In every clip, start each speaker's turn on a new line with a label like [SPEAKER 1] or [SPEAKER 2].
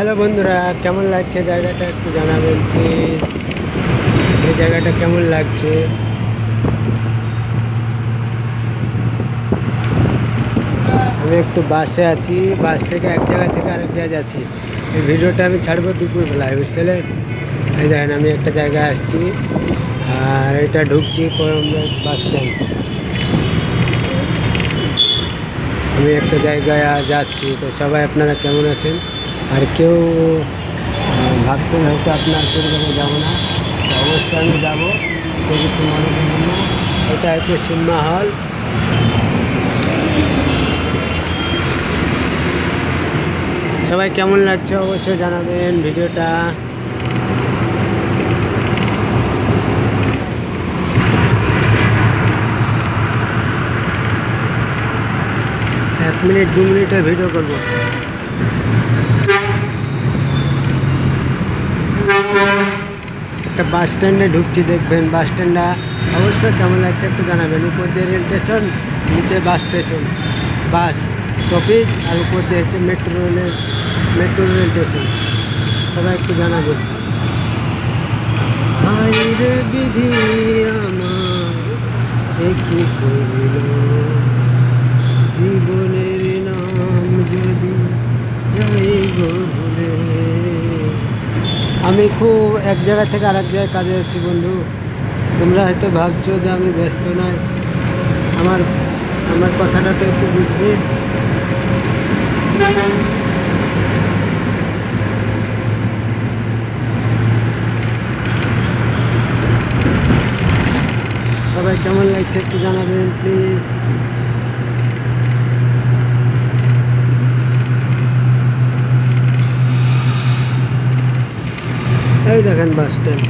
[SPEAKER 1] Hello বন্ধুরা, কেমন লাগছে জায়গাটা একটু জানাবেন প্লিজ। এই জায়গাটা কেমন লাগছে? আমি একটু বাসে আছি, বাস থেকে এক জায়গা থেকে আরেক জায়গায় যাচ্ছি। এই ভিডিওটা আমি ছাড়বো দুপুরবেলায়, বুঝতে পারলেন? এই দেখেন আমি একটা জায়গায় আসছি আর এটা ঢুকছি কোরমঘাট বাস স্ট্যান্ড। আমি একটা জায়গায় যাচ্ছি, তো সবাই আপনারা কেমন আছেন? আর কেউ ভাবছেন হয়তো আপনার পরিবারে যাবো না, তো অবশ্যই আমি যাবো, কেউ কিছু মনে করবেন না। এটা হচ্ছে সিনেমা হল। সবাই কেমন লাগছে অবশ্যই জানাবেন ভিডিওটা। এক মিনিট 2 মিনিটের ভিডিও করবো। একটা বাস স্ট্যান্ডে ঢুকছি, দেখবেন বাস স্ট্যান্ডটা অবশ্যই কেমন লাগছে একটু জানাবেন। উপর দিয়ে রেল স্টেশন, নিচে বাস স্টেশন, বাস স্টপেজ, আর উপর দিয়ে হচ্ছে মেট্রো রেল স্টেশন। সবাই একটু জানাবেন। হায়রে বিধি আমার কি করিল, জীবনের নাম যদি যাই গো ভুলে। আমি খুব এক জায়গা থেকে আরেক জায়গায় কাজে আছি বন্ধু। তোমরা হয়তো ভাবছো যে আমি ব্যস্ত নয়, আমার আমার কথাটা তো একটু বুঝবে। সবাই কেমন লাগছে একটু জানাবেন প্লিজ। এই দেখেন বাস স্ট্যান্ড,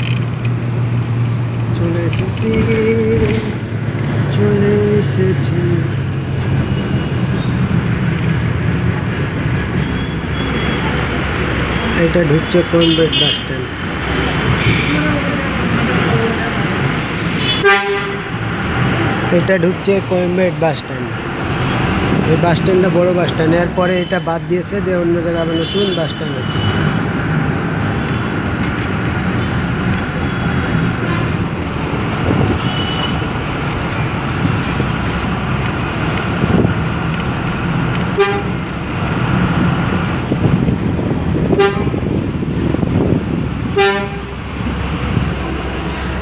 [SPEAKER 1] চলে এসেছি। এটা ঢুকছে কোরমঘাট বাস স্ট্যান্ড। এটা ঢুকছে কোরমঘাট বাস স্ট্যান্ড। এই বাস স্ট্যান্ডটা বড় বাস স্ট্যান্ড, এরপরে এটা বাদ দিয়েছে যে অন্য জায়গায় আবার নতুন বাস স্ট্যান্ড আছে।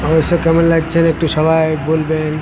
[SPEAKER 1] অবশ্য কেমন লাগছেন একটু সবাই বলবেন।